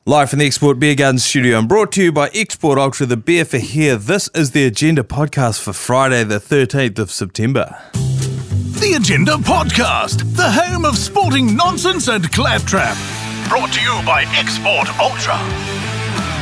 Live from the Export Beer Garden studio and brought to you by Export Ultra, the beer for here. This is the Agenda podcast for Friday, the 13th of September. The Agenda Podcast, the home of sporting nonsense and claptrap. Brought to you by Export Ultra.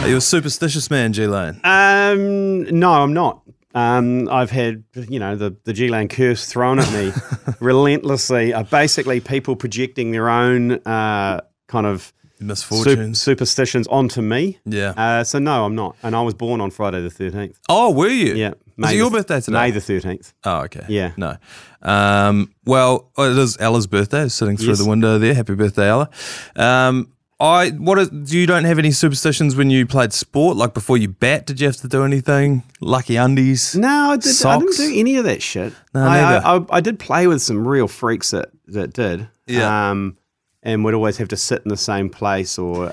Are you a superstitious man, G Lane? No, I'm not. I've had, the G Lane curse thrown at me relentlessly. Basically, people projecting their own kind of misfortunes, superstitions onto me. Yeah. So no, I'm not. And I was born on Friday the 13th. Oh, were you? Yeah. Is it your birthday today? May the 13th. Oh, okay. Yeah. No. Well, it is Ella's birthday, sitting through the window there. Happy birthday, Ella. You don't have any superstitions when you played sport? Like before you bat, did you have to do anything? Lucky undies? No, I didn't do any of that shit. No, I did play with some real freaks that did. Yeah. And would always have to sit in the same place or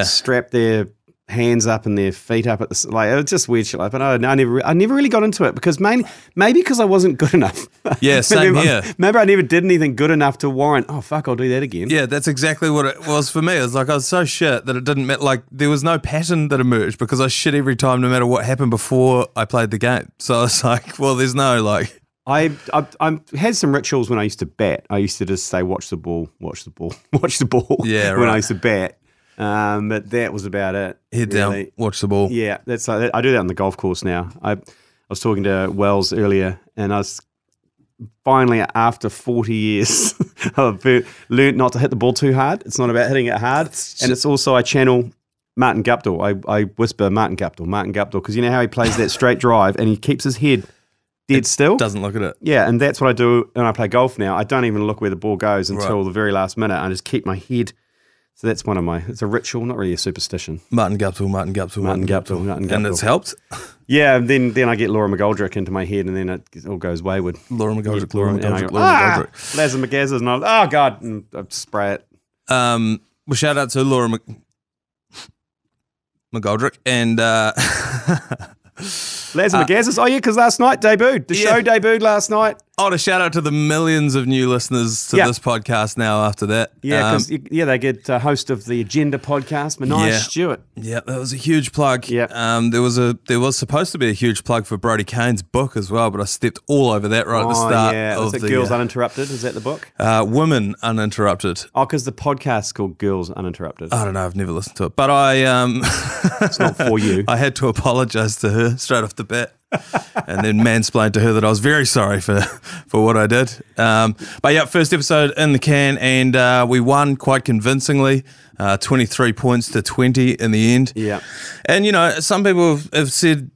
strap their hands up and their feet up at the it was just weird shit. But I never really got into it because maybe because I wasn't good enough. Yeah, same here. Maybe I never did anything good enough to warrant. Oh fuck, I'll do that again. Yeah, that's exactly what it was for me. It was like I was so shit that it didn't matter. Like there was no pattern that emerged because I shit every time, no matter what happened before I played the game. So I was like, well, there's no like. I had some rituals when I used to bat. I used to just say, watch the ball, watch the ball, watch the ball. Yeah, right. When I used to bat. But that was about it. Head really. down, watch the ball. Yeah, that's like I do that on the golf course now. I was talking to Wells earlier, and I was finally, after 40 years, I've learned not to hit the ball too hard. It's not about hitting it hard. And it's also, I channel Martin Guptill. I whisper Martin Guptill, because you know how he plays that straight drive and he keeps his head dead still. Doesn't look at it. Yeah, and that's what I do when I play golf now. I don't even look where the ball goes until the very last minute. I just keep my head. So that's it's a ritual, not really a superstition. Martin Guptill. And it's helped? Yeah, then I get Laura McGoldrick into my head and then it all goes wayward. Laura McGoldrick. Lazar McGazzers, and oh God, and I spray it. Well, shout out to Laura McGoldrick and... Lazar McGazzers. Oh, yeah, because last night debuted. The show debuted last night. Oh, to shout out to the millions of new listeners to this podcast now after that. Yeah, because they get host of the Agenda podcast, Manaia Stewart. Yeah, that was a huge plug. Yeah. There was supposed to be a huge plug for Brodie Kane's book as well, but I stepped all over that right at the start. Yeah, was it Girls Uninterrupted? Is that the book? Women Uninterrupted. Oh, because the podcast's called Girls Uninterrupted. I don't know. I've never listened to it, but it's not for you. I had to apologise to her straight off the bat. And then mansplained to her that I was very sorry for what I did. But yeah, first episode in the can, and we won quite convincingly, 23 points to 20 in the end. Yeah. And, some people have said,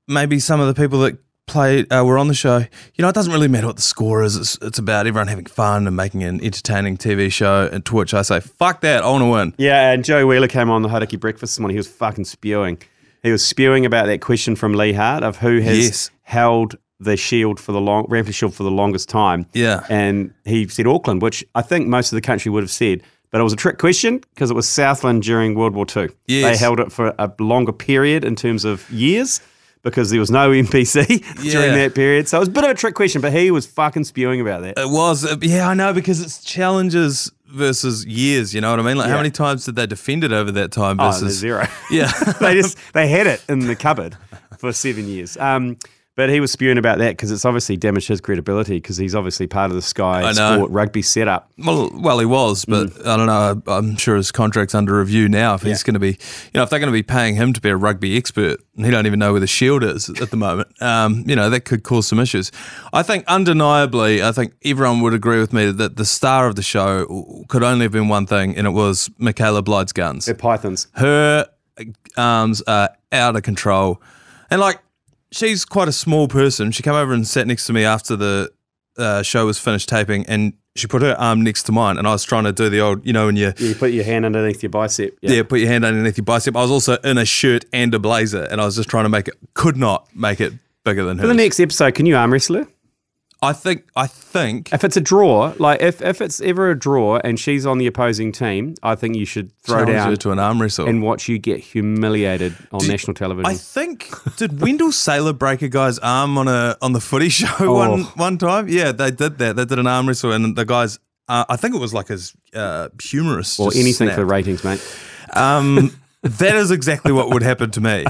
maybe some of the people that played were on the show, it doesn't really matter what the score is. It's about everyone having fun and making an entertaining TV show, and to which I say, fuck that, I want to win. Yeah, and Joe Wheeler came on the Hauraki Breakfast this morning. He was fucking spewing. He was spewing about that question from Lee Hart of who has held the shield for the Ramsey Shield for the longest time. Yeah. And he said Auckland, which I think most of the country would have said. But it was a trick question because it was Southland during World War II. Yes. They held it for a longer period in terms of years because there was no NPC during that period. So it was a bit of a trick question, but he was fucking spewing about that. It was. Yeah, I know, because it's challenges versus years, you know what I mean? Like how many times did they defend it over that time versus... zero. Yeah. they had it in the cupboard for 7 years. But he was spewing about that because it's obviously damaged his credibility because he's obviously part of the Sky Sport rugby setup. Well, he was, but I don't know. I'm sure his contract's under review now. If he's going to be, if they're going to be paying him to be a rugby expert, and he don't even know where the shield is at the moment, that could cause some issues. I think undeniably, everyone would agree with me that the star of the show could only have been one thing, and it was Michaela Blyde's guns. They're pythons. Her arms are out of control, and she's quite a small person. She came over and sat next to me after the show was finished taping, and she put her arm next to mine, and I was trying to do the old, when you put your hand underneath your bicep. Yeah, put your hand underneath your bicep. I was also in a shirt and a blazer, and I was just trying to could not make it bigger than her. For the next episode, can you arm wrestle her? I think if it's a draw, if it's ever a draw and she's on the opposing team, I think you should throw down her to an arm wrestle and watch you get humiliated on national television. I think did Wendell Saylor break a guy's arm on the footy show one time? Yeah, they did that. They did an arm wrestle, and the guy's I think it was like his humerus or anything snapped. for ratings, mate. That is exactly what would happen to me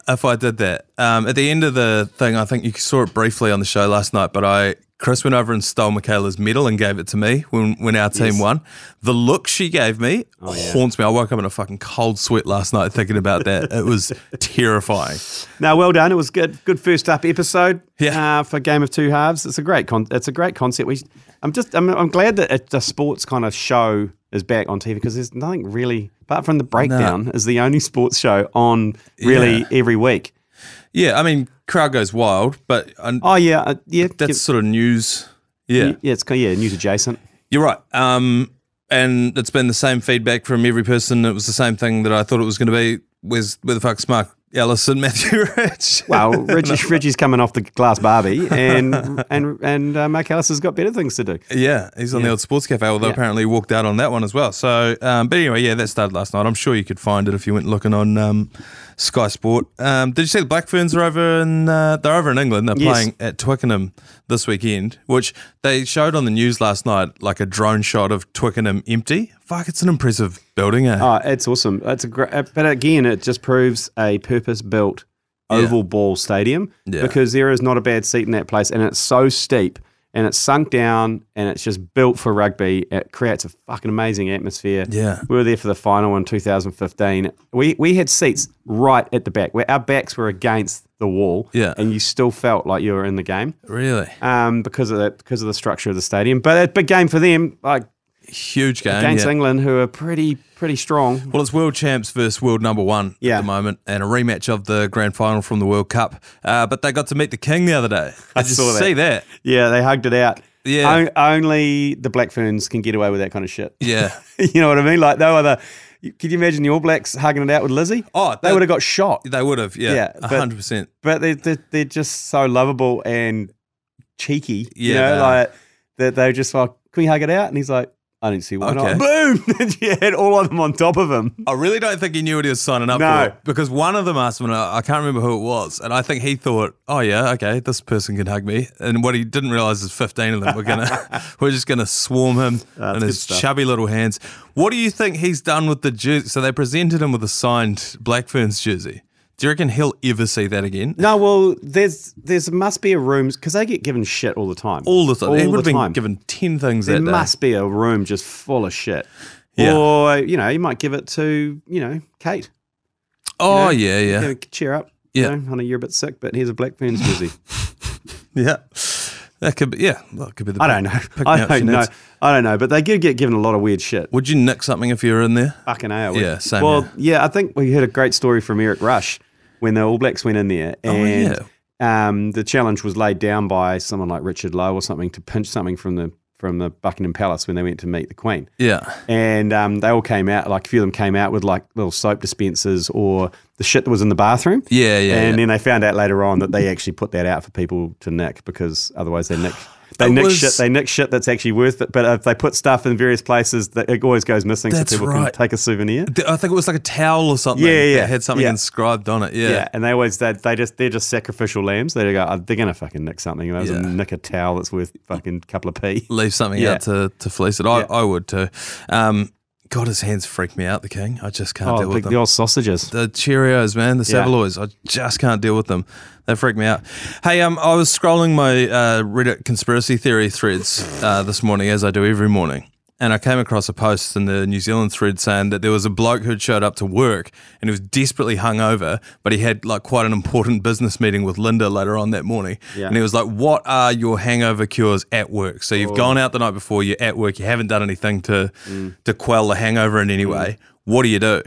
if I did that. At the end of the thing, I think you saw it briefly on the show last night, but Chris went over and stole Michaela's medal and gave it to me when our team won. The look she gave me haunts me. I woke up in a fucking cold sweat last night thinking about that. It was terrifying. No, well done. It was good. Good first up episode. Yeah. For Game of Two Halves. It's a great concept. I'm glad that the sports kind of show is back on TV because there's nothing really apart from the breakdown is the only sports show on really every week. Yeah, I mean, crowd goes wild, but that's sort of news. Yeah, it's news adjacent. You're right. And it's been the same feedback from every person. It was the same thing that I thought it was going to be. Where the fuck's Mark Ellis and Matthew Rich? Well, Reggie's coming off the glass Barbie, and Mark Ellis has got better things to do. Yeah, he's on the old sports cafe, although apparently he walked out on that one as well. So, but anyway, that started last night. I'm sure you could find it if you went looking on Sky Sport. Did you see the Black Ferns are over in England? They're playing at Twickenham this weekend, which they showed on the news last night, like a drone shot of Twickenham empty. Fuck, it's an impressive building, eh? Oh, it's awesome. It's a great, but again, it just proves a purpose-built oval ball stadium because there is not a bad seat in that place, and it's so steep and it's sunk down and it's just built for rugby. It creates a fucking amazing atmosphere. Yeah, we were there for the final in 2015. We had seats right at the back where our backs were against the wall. Yeah, and you still felt like you were in the game. Really? Because of the structure of the stadium. But a big game for them, like. Huge game against England, who are pretty strong. Well, it's world champs versus world number one at the moment, and a rematch of the grand final from the World Cup. But they got to meet the King the other day. I just saw that. Yeah, they hugged it out. Yeah, only the Black Ferns can get away with that kind of shit. Yeah, you know what I mean? Like no other. Could you imagine the All Blacks hugging it out with Lizzie? Oh, they would have got shot. They would have. Yeah, 100%. But they're just so lovable and cheeky. Yeah, you know, like that they're just like, can we hug it out? And he's like, I didn't see why not. Boom! You had all of them on top of him. I really don't think he knew what he was signing up for. Because one of them asked him, and I can't remember who it was, and I think he thought, oh yeah, okay, this person can hug me. And what he didn't realise is 15 of them we're just gonna swarm him in his chubby little hands. What do you think he's done with the jersey? So they presented him with a signed Black Ferns jersey. Do you reckon he'll ever see that again? No, well, there's must be a room, because they get given shit all the time. All the time. He would have been given 10 things that day. There must be a room just full of shit. Yeah. Or, you might give it to, Kate. Oh, yeah. Cheer up. Yeah. Honey, you're a bit sick, but here's a Black Ferns jersey. Yeah. That could be, Well, it could be the I don't know, but they get given a lot of weird shit. Would you nick something if you were in there? Fucking hell. Yeah, same. Well, I think we heard a great story from Eric Rush when the All Blacks went in there, and the challenge was laid down by someone like Richard Lowe or something to pinch something from the Buckingham Palace when they went to meet the Queen. Yeah. And they all came out, like a few of them came out with like little soap dispensers or the shit that was in the bathroom. Yeah. And then they found out later on that they actually put that out for people to nick because otherance they nick shit that's actually worth it. But if they put stuff in various places, it always goes missing, so people can take a souvenir. I think it was like a towel or something. That had something inscribed on it. Yeah. And they're just sacrificial lambs. They go, they're gonna fucking nick something. They nick a towel that's worth fucking couple of p. Leave something out to fleece it. I would too. God, his hands freak me out, the King. I just can't deal with them. The old sausages. The Cheerios, man, the Savaloys. I just can't deal with them. They freak me out. Hey, I was scrolling my Reddit conspiracy theory threads this morning, as I do every morning. And I came across a post in the New Zealand thread saying that there was a bloke who'd showed up to work and he was desperately hungover, but he had like quite an important business meeting with Linda later on that morning. Yeah. And he was like, what are your hangover cures at work? So you've gone out the night before, you're at work, you haven't done anything to quell the hangover in any way. What do you do?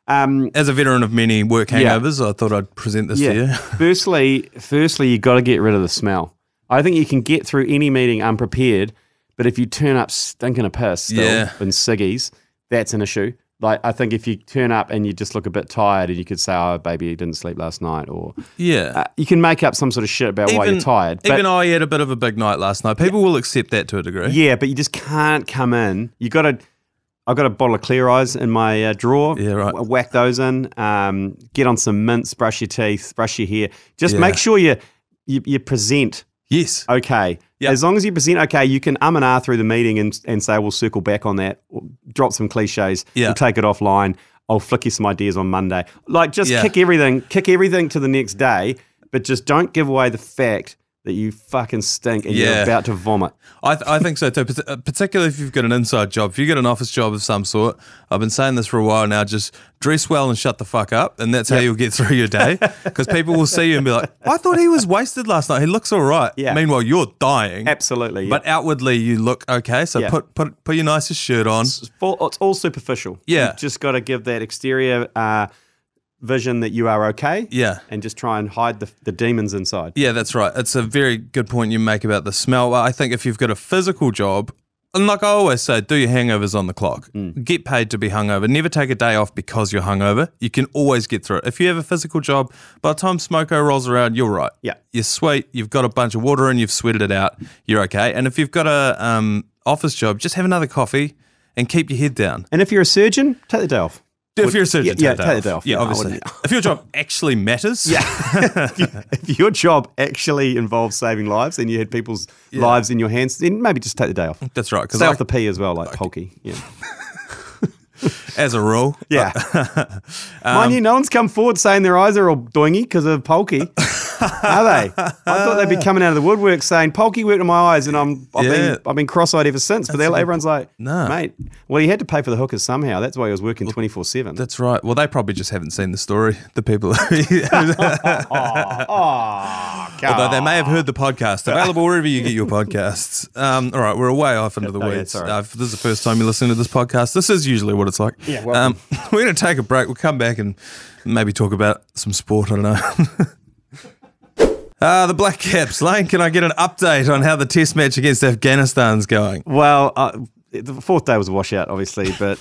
As a veteran of many work hangovers, I thought I'd present this to you. Firstly, you got to get rid of the smell. I think you can get through any meeting unprepared, but if you turn up stinking a piss still in ciggies, that's an issue. Like, I think if you turn up and you just look a bit tired and you could say, oh, baby, you didn't sleep last night, or you can make up some sort of shit about why you're tired. Even I had a bit of a big night last night. People will accept that to a degree. Yeah, but you just can't come in. I've got a bottle of Clear Eyes in my drawer. Yeah, right. Whack those in. Get on some mints, brush your teeth, brush your hair. Just make sure you present. Yes. Okay. Yep. As long as you present okay, you can and ah through the meeting and say, we'll circle back on that, or drop some cliches, we'll take it offline. I'll flick you some ideas on Monday. Like, just kick everything to the next day, but just don't give away the fact that you fucking stink and you're about to vomit. I think so too, particularly if you've got an inside job. If you get an office job of some sort, I've been saying this for a while now, just dress well and shut the fuck up, and that's how you'll get through your day, because people will see you and be like, I thought he was wasted last night. He looks all right. Yeah. Meanwhile, you're dying. Absolutely. Yeah. But outwardly, you look okay, so put your nicest shirt on. It's all superficial. Yeah. You've just got to give that exterior vision that you are okay, and just try and hide the demons inside. Yeah, that's right. It's a very good point you make about the smell. I think if you've got a physical job, and like I always say, do your hangovers on the clock. Get paid to be hungover. Never take a day off because you're hungover. You can always get through it. If you have a physical job, by the time Smoko rolls around, you're right. Yeah. You're sweet, you've got a bunch of water and you've sweated it out, you're okay. And if you've got a office job, just have another coffee and keep your head down. And if you're a surgeon, take the day off. If you're a surgeon, take the day off. Yeah, obviously. If your job actually matters. Yeah. If your job actually involves saving lives and you had people's lives in your hands, then maybe just take the day off. That's right. Stay off the pee as well, like pulky. Yeah. As a rule. Yeah. Mind you, no one's come forward saying their eyes are all doingy because of pulky. Are they? I thought they'd be coming out of the woodwork saying pulky worked in my eyes, and I've been cross-eyed ever since. But everyone's like, no, mate. Well, he had to pay for the hookers somehow. That's why he was working 24/7. That's right. Well, they probably just haven't seen the story. The people, although they may have heard the podcast. Available wherever you get your podcasts. All right, we're way off into the weeds. If this is the first time you're listening to this podcast, this is usually what it's like. Yeah. We're going to take a break. We'll come back and maybe talk about some sport. I don't know. The Black Caps. Lane, can I get an update on how the test match against Afghanistan's going? Well, the fourth day was a washout, obviously, but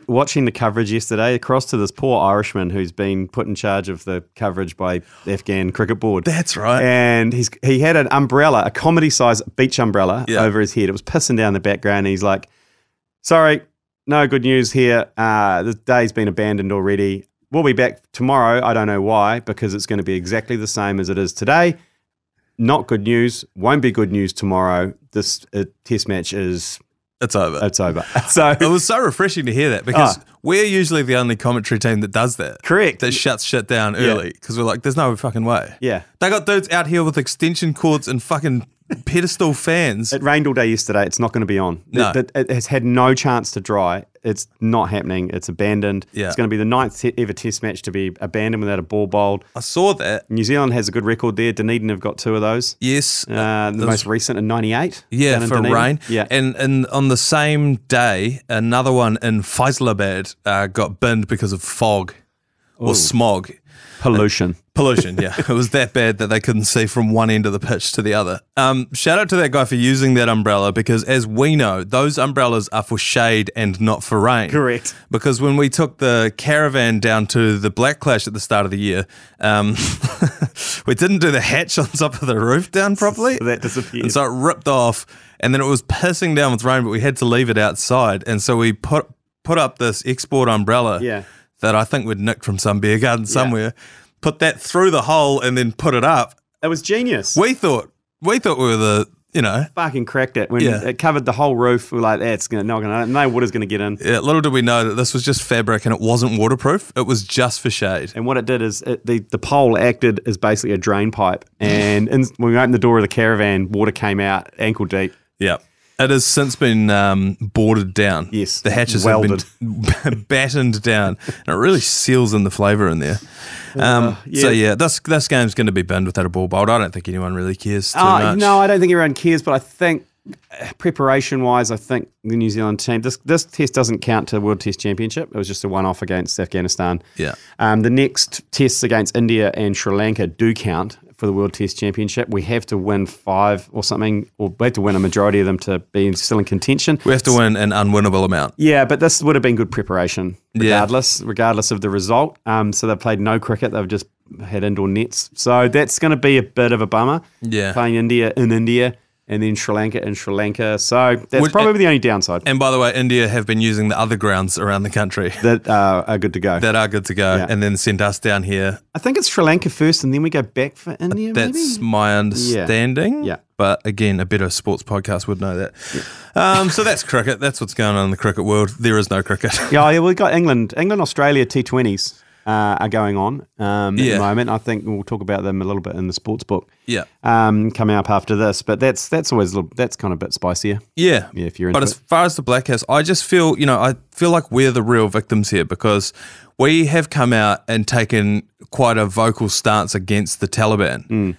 watching the coverage yesterday, across to this poor Irishman who's been put in charge of the coverage by the Afghan cricket board. That's right. And he had an umbrella, a comedy-sized beach umbrella over his head. It was pissing down the background. And he's like, sorry, no good news here. The day's been abandoned already. We'll be back tomorrow. I don't know why, because it's going to be exactly the same as it is today. Not good news. Won't be good news tomorrow. This test match is... It's over. It's over. So it was so refreshing to hear that, because we're usually the only commentary team that does that. Correct. That shuts shit down early, because we're like, there's no fucking way. Yeah. They got dudes out here with extension cords and fucking pedestal fans. It rained all day yesterday. It's not going to be on. No. It has had no chance to dry. It's not happening. It's abandoned. Yeah. It's going to be the 9th ever test match to be abandoned without a ball bowled. I saw that. New Zealand has a good record there. Dunedin have got 2 of those. Yes. The most recent in 98. Yeah, for Dunedin. rain. Yeah. And on the same day, another one in Faisalabad got binned because of fog or smog. Pollution. Pollution, yeah. It was that bad that they couldn't see from one end of the pitch to the other. Shout out to that guy for using that umbrella, because as we know, those umbrellas are for shade and not for rain. Correct. Because when we took the caravan down to the Black Clash at the start of the year, we didn't do the hatch on top of the roof down properly. So that disappeared. And so it ripped off, and then it was pissing down with rain, but we had to leave it outside. And so we put up this export umbrella that I think we'd nicked from some beer garden somewhere, put that through the hole and then put it up. It was genius. We thought we were the, fucking cracked it. When it covered the whole roof, we were like, no water's going to get in. Yeah, little did we know that this was just fabric and it wasn't waterproof. It was just for shade. And what it did is the pole acted as basically a drain pipe. And when we opened the door of the caravan, water came out ankle deep. Yeah. It has since been boarded down. Yes. The hatches welded. have been battened down. And it really seals in the flavour in there. So, this game's going to be binned without a ball bowled. I don't think anyone really cares too much. No, I don't think everyone cares, but I think preparation-wise, I think the New Zealand team, this test doesn't count to World Test Championship. It was just a one-off against Afghanistan. Yeah. The next tests against India and Sri Lanka do count for the World Test Championship. We have to win 5 or something, or we have to win a majority of them to be still in contention. We have to win an unwinnable amount. Yeah, but this would have been good preparation regardless of the result. So they've played no cricket. They've just had indoor nets. So that's going to be a bit of a bummer. Yeah. Playing India in India and then Sri Lanka in Sri Lanka. So that's probably the only downside. And by the way, India have been using the other grounds around the country. That are good to go. And then sent us down here. I think it's Sri Lanka first and then we go back for India, That's my understanding. Yeah. But again, a better sports podcast would know that. Yeah. So that's cricket. That's what's going on in the cricket world. There is no cricket. Yeah, we've got England, Australia T20s are going on at the moment. I think we'll talk about them a little bit in the sports book. Yeah. Coming up after this, but that's always that's kind of a bit spicier. Yeah. Yeah. If you're into But as far as the Black Caps, I just feel, I feel like we're the real victims here because we have come out and taken quite a vocal stance against the Taliban.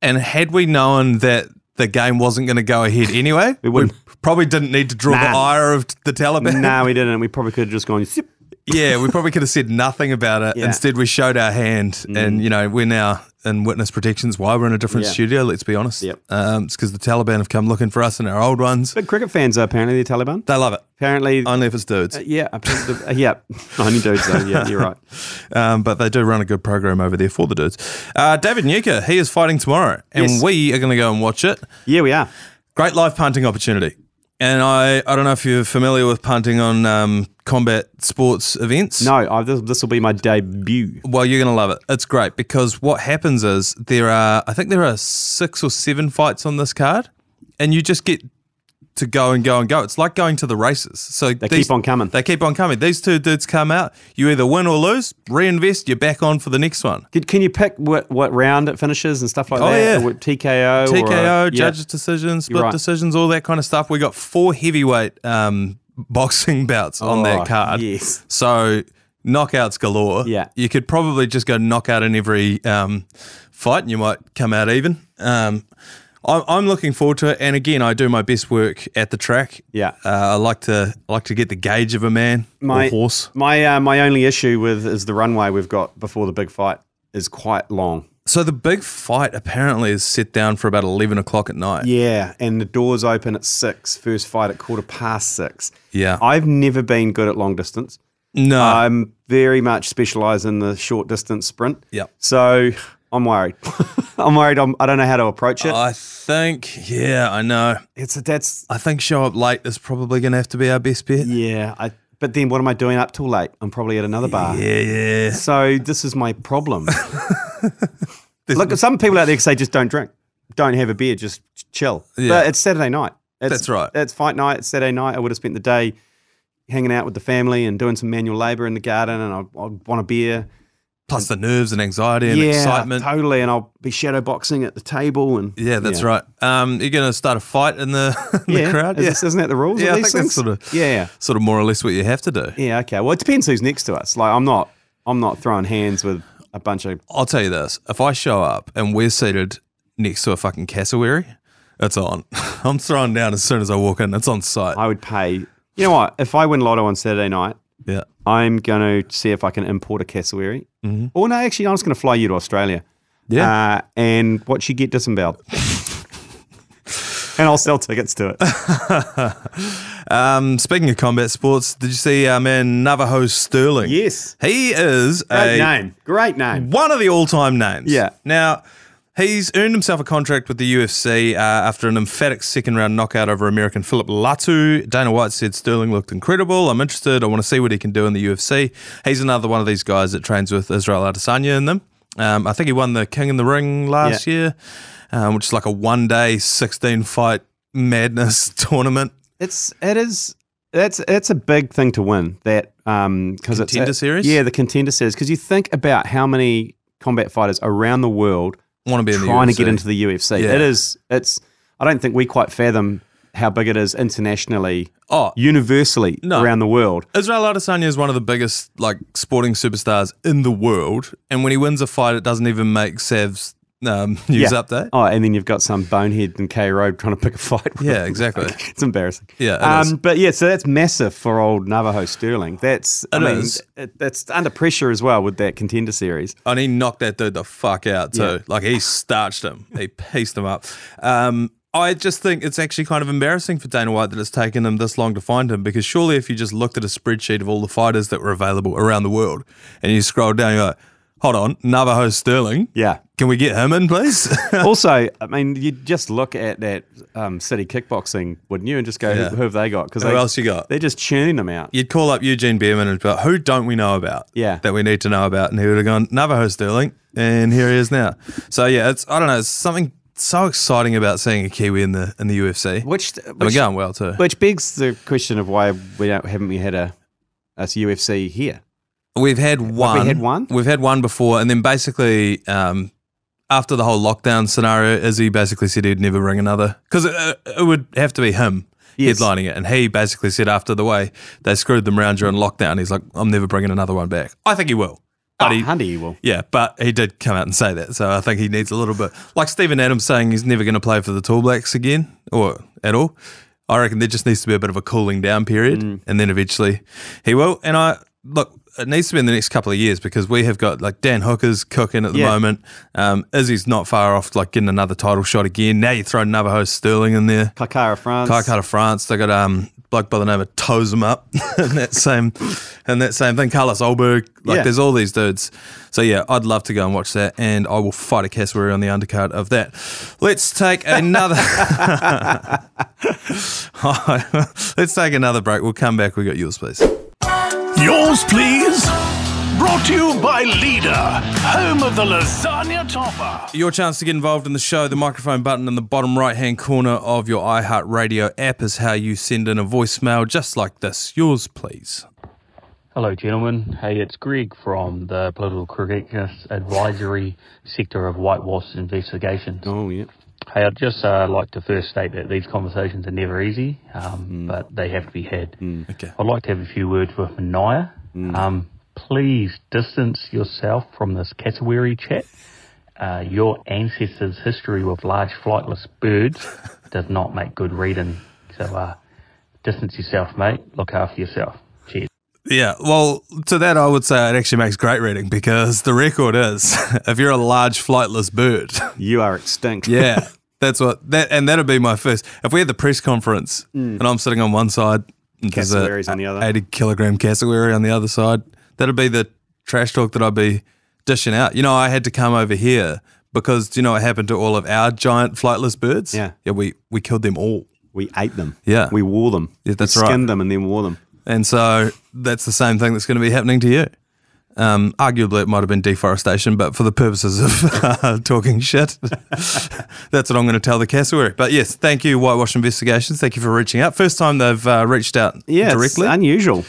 And had we known that the game wasn't going to go ahead anyway, we probably didn't need to draw the ire of the Taliban. No, we didn't. We probably could have just gone, zip. Yeah, we probably could have said nothing about it. Yeah. Instead, we showed our hand, and we're now in witness protections. Why we're in a different studio? Let's be honest. Yep. It's because the Taliban have come looking for us and our old ones. Big cricket fans are apparently the Taliban. They love it. Apparently, Only if it's dudes. Yeah, only dudes though. Yeah, you're right. But they do run a good program over there for the dudes. David Nyika, he is fighting tomorrow, and we are going to go and watch it. Yeah, we are. Great live punting opportunity. And I don't know if you're familiar with punting on combat sports events. No, this will be my debut. Well, you're going to love it. It's great because what happens is I think there are 6 or 7 fights on this card, and you just get to go and go and go. It's like going to the races. So They keep on coming. They keep on coming. These two dudes come out. You either win or lose, reinvest, you're back on for the next one. Can you pick what round it finishes and stuff like that? Yeah. Or what, TKO? Judges' decisions, split decisions, all that kind of stuff. We got 4 heavyweight boxing bouts on that card. Yes. So knockouts galore. Yeah. You could probably just go knockout in every fight and you might come out even. I'm looking forward to it, and again, I do my best work at the track. Yeah, I like to get the gauge of a man or horse. My only issue is the runway we've got before the big fight is quite long. So the big fight apparently is set down for about 11 o'clock at night. Yeah, and the doors open at 6. First fight at 6:15. Yeah, I've never been good at long distance. No, I'm very much specialised in the short distance sprint. Yeah, so I'm worried. I'm worried. I don't know how to approach it. I think, I know. I think show up late is probably going to have to be our best bet. Yeah, but then what am I doing up till late? I'm probably at another bar. Yeah. So this is my problem. Look, some people out there say just don't drink. Don't have a beer, just chill. Yeah. But it's Saturday night. That's right. It's fight night. It's Saturday night. I would have spent the day hanging out with the family and doing some manual labour in the garden, and I want a beer. Plus the nerves and anxiety and excitement. Yeah, totally. And I'll be shadow boxing at the table. And that's right. You're going to start a fight in the crowd? Isn't that the rules? Yeah, of I these think things? that's sort of more or less what you have to do. Yeah, okay. Well, it depends who's next to us. Like, I'm not throwing hands with a bunch of... I'll tell you this. If I show up and we're seated next to a fucking cassowary, it's on. I'm throwing down as soon as I walk in. It's on site. I would pay... You know what? If I win Lotto on Saturday night, I'm going to see if I can import a cassowary. Mm-hmm. Or no, actually, I'm just going to fly you to Australia. Yeah. And watch you get disemboweled. And I'll sell tickets to it. Speaking of combat sports, did you see our man Navajo Stirling? Yes. He is Great name. One of the all-time names. Yeah. Now, he's earned himself a contract with the UFC after an emphatic second-round knockout over American Philip Latu. Dana White said Sterling looked incredible. I'm interested. I want to see what he can do in the UFC. He's another one of these guys that trains with Israel Adesanya in them. I think he won the King in the Ring last year, which is like a one-day 16-fight madness tournament. It's a big thing to win. That because it's Contender Series. Yeah, the Contender Series. Because you think about how many combat fighters around the world want to be trying to get into the UFC. Yeah. I don't think we quite fathom how big it is internationally, universally around the world. Israel Adesanya is one of the biggest sporting superstars in the world, and when he wins a fight, it doesn't even make Sav's news update. Oh, and then you've got some bonehead in K Road trying to pick a fight with him. Exactly. It's embarrassing. Yeah, it is. But so that's massive for old Navajo Sterling. That's under pressure as well with that Contender Series. And he knocked that dude the fuck out too. Yeah. He starched him. He pieced him up. I just think it's actually kind of embarrassing for Dana White that it's taken him this long to find him, because surely if you just looked at a spreadsheet of all the fighters that were available around the world and you scroll down, you're like, hold on, Navajo Sterling. Yeah. Can we get him in, please? Also, I mean, you just look at that City Kickboxing, wouldn't you, and just go, who have they got? Who else you got? They're just churning them out. You'd call up Eugene Behrman and be like, who don't we know about that we need to know about? And he would have gone, Navajo Stirling, and here he is now. So, it's something so exciting about seeing a Kiwi in the UFC. Which We're going well too. Which begs the question of why haven't we had a UFC here? We've had one. Have we had one? We've had one before, and then basically after the whole lockdown scenario, Izzy basically said he'd never bring another because it would have to be him headlining it, and he basically said after the way they screwed them around during lockdown, he's like, I'm never bringing another one back. I think he will. But he will. Yeah, but he did come out and say that, so I think he needs a little bit. Like Stephen Adams saying he's never going to play for the Tall Blacks again or at all. I reckon there just needs to be a bit of a cooling down period, and then eventually he will. And it needs to be in the next couple of years because we have got like Dan Hooker's cooking at the moment. Izzy's not far off like getting another title shot again. Now you throw Navajo Stirling in there. Kaikara France. They got bloke by the name of Toes 'em Up in that same thing. Carlos Olberg. There's all these dudes. So yeah, I'd love to go and watch that, and I will fight a cassowary on the undercard of that. Let's take another. Let's take another break. We'll come back. We got yours, please. Yours, please. Brought to you by Leader, home of the lasagna topper. Your chance to get involved in the show, the microphone button in the bottom right-hand corner of your iHeartradio app is how you send in a voicemail just like this. Yours, please. Hello, gentlemen. Hey, it's Greg from the Political Correctness Advisory Sector of Whitewash Investigations. Oh, yeah. Hey, I'd just like to first state that these conversations are never easy, but they have to be had. Okay. I'd like to have a few words with Manaia. Please distance yourself from this cassowary chat. Your ancestors' history with large flightless birds does not make good reading. So distance yourself, mate. Look after yourself. Cheers. Yeah, well, to that I would say it actually makes great reading because the record is if you're a large flightless bird, you are extinct. Yeah, that'd be my first. If we had the press conference and I'm sitting on one side, and there's cassowaries on the other, 80-kilogram cassowary on the other side, that'd be the trash talk that I'd be dishing out. You know, I had to come over here because do you know what happened to all of our giant flightless birds? Yeah, we killed them all. We ate them. Yeah, we wore them. Yeah, that's we right. Skinned them and then wore them. And so that's the same thing that's going to be happening to you. Arguably, it might have been deforestation, but for the purposes of talking shit, that's what I'm going to tell the cassowary. But yes, thank you, Whitewash Investigations. Thank you for reaching out. First time they've reached out directly. It's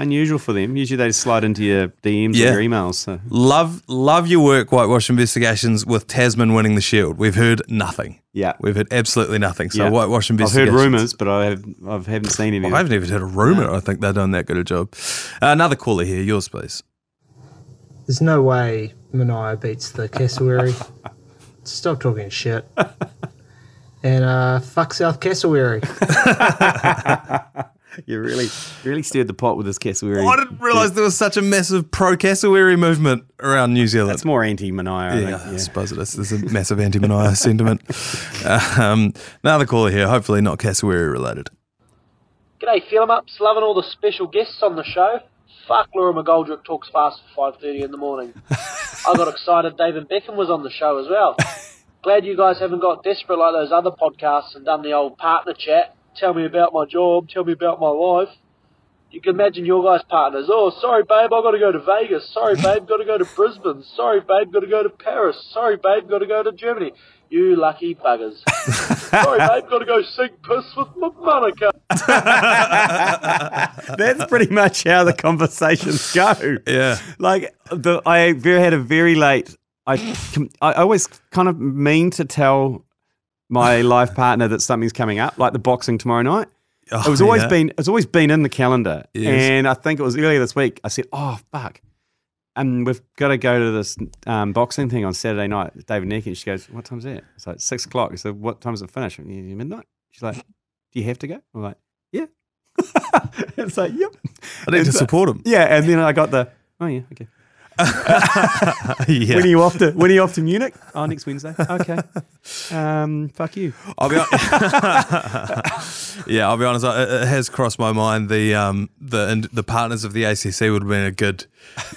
unusual for them. Usually they just slide into your DMs or your emails. So. Love your work, Whitewash Investigations, with Tasman winning the Shield. We've heard nothing. Yeah. We've heard absolutely nothing. So Whitewash Investigations. I've heard rumours, but I haven't seen anything. I haven't even heard a rumour. No. I think they've done that good a job. Another caller here. Yours, please. There's no way Manaia beats the cassowary. Stop talking shit. And fuck South Cassowary. You really stirred the pot with this cassowary. I didn't realise there was such a massive pro-cassowary movement around New Zealand. It's more anti-Manaia, I suppose it is. There's a massive anti-Manaia sentiment. Another caller here, hopefully not cassowary related. G'day, Film-Ups. Loving all the special guests on the show. Fuck, Laura McGoldrick talks fast for 5:30 in the morning. I got excited David Beckham was on the show as well. Glad you guys haven't got desperate like those other podcasts and done the old partner chat. Tell me about my job, tell me about my life. You can imagine your guys' partners. Oh, sorry, babe, I've got to go to Vegas. Sorry, babe, got to go to Brisbane. Sorry, babe, got to go to Paris. Sorry, babe, got to go to Germany. You lucky buggers. Sorry, babe, got to go sink piss with Monica. That's pretty much how the conversations go. Yeah. Like, I had a very late... I always kind of mean to tell my life partner that something's coming up, like the boxing tomorrow night. It's always been in the calendar. Yes. And I think it was earlier this week, I said, oh, fuck. And we've got to go to this boxing thing on Saturday night, David Nyika. And she goes, what time's that? It's like 6 o'clock. I said, what time does it finish? Midnight. She's like, do you have to go? I'm like, yeah. It's like, yep. I need to support him. Yeah. And then I got the, oh, yeah, okay. Yeah. When are you off to Munich? Oh, next Wednesday. Okay. Fuck you. I'll be honest. It has crossed my mind. The partners of the ACC would have been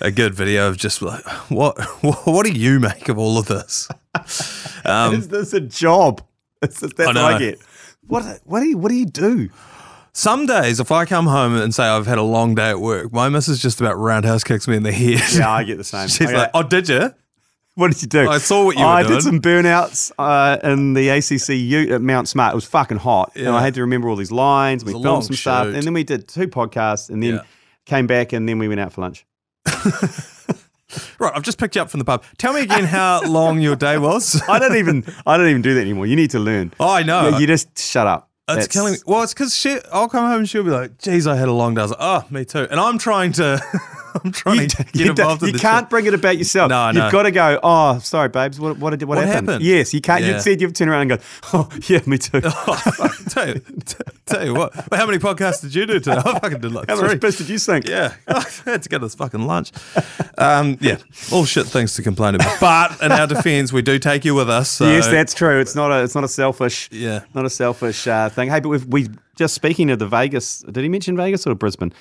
a good video of just like what do you make of all of this? Is this a job? That's what I get. What do you do? Some days, if I come home and say I've had a long day at work, my missus just about roundhouse kicks me in the head. Yeah, I get the same. She's like, oh, did you? What did you do? I saw what you were I doing. did some burnouts in the ACC Ute at Mount Smart. It was fucking hot. Yeah. And I had to remember all these lines. We was a filmed long some stuff. shoot. And then we did 2 podcasts and then came back and then we went out for lunch. Right, I've just picked you up from the pub. Tell me again how long your day was. I don't even do that anymore. You need to learn. Oh, I know. Yeah, you just shut up. It's killing me. Well, it's because I'll come home and she'll be like, geez, I had a long day. I was like, oh, me too. And I'm trying to get involved in You the can't shit. bring it about yourself. No, I know. You've got to go, oh, sorry, babes, what happened? Yes, you can't. Yeah. You said you've turned around and go, oh, yeah, me too. Oh, fuck, tell you what. Well, how many podcasts did you do today? I fucking did like How 3. much piss did you sink? Yeah, I had to get this fucking lunch. Yeah, all shit things to complain about. But in our defence, we do take you with us. So. Yes, that's true. It's not a selfish, Yeah. not a selfish thing. Hey, but we just speaking of the Vegas. Did he mention Vegas or Brisbane?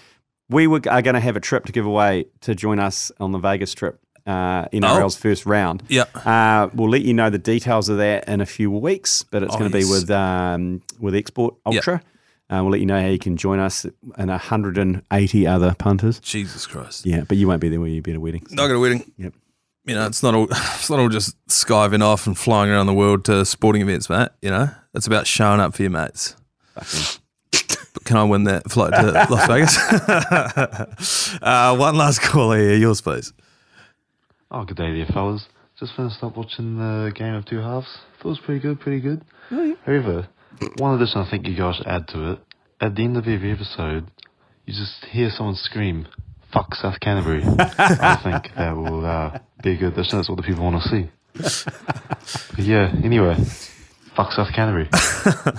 We are going to have a trip to give away to join us on the Vegas trip. NRL's first round. Yeah. We'll let you know the details of that in a few weeks, but it's going to be with Export Ultra. We'll let you know how you can join us and 180 other punters. Jesus Christ. Yeah, but you won't be there. Will you? Be at a wedding? I got a wedding. Yep. You know, it's not all just skiving off and flying around the world to sporting events, mate. You know, it's about showing up for your mates. But can I win that flight to Las Vegas? One last call here. Yours, please. Oh, good day there, fellas. Just finished up watching the game of 2 halves. Thought it was pretty good. Oh, yeah. However, one addition I think you guys should add to it. At the end of every episode, you just hear someone scream, "Fuck South Canterbury." I think that will be a good addition. That's what the people want to see. But yeah, anyway, fuck South Canterbury.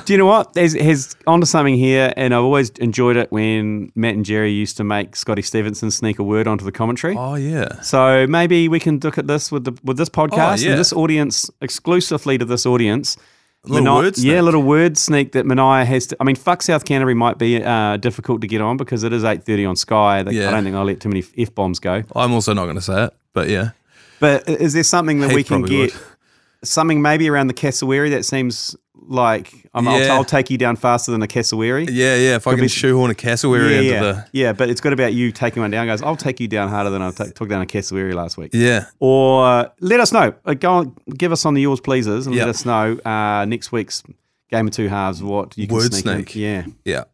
Do you know what? He's onto something here, and I've always enjoyed it when Matt and Jerry used to make Scotty Stevenson sneak a word onto the commentary. Oh, yeah. So maybe we can look at this with this podcast and this audience, exclusively to this audience. Word sneak. Yeah, little word sneak that Manaia has to. I mean, fuck South Canterbury might be difficult to get on because it is 8:30 on Sky. I don't think I'll let too many F-bombs go. I'm also not going to say it, but yeah. But is there something that we can get? Would. Something maybe around the cassowary that seems like I'll take you down faster than a cassowary. Yeah. If I can shoehorn a cassowary into the... Yeah, but it's got about you taking one down. Goes, I'll take you down harder than I took down a cassowary last week. Yeah. Or let us know. Go on, give us on the yours pleasers and let us know next week's game of 2 halves what you can Word sneak in. Yeah.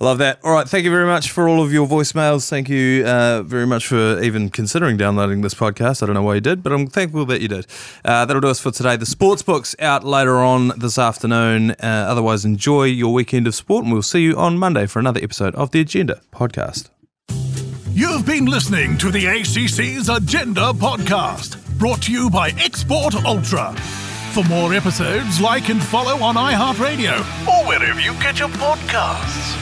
I love that. All right, thank you very much for all of your voicemails. Thank you very much for even considering downloading this podcast. I don't know why you did, but I'm thankful that you did. That'll do us for today. The Sportsbook's out later on this afternoon. Otherwise, enjoy your weekend of sport, and we'll see you on Monday for another episode of the Agenda Podcast. You've been listening to the ACC's Agenda Podcast, brought to you by Export Ultra. For more episodes, like and follow on iHeartradio or wherever you get your podcasts.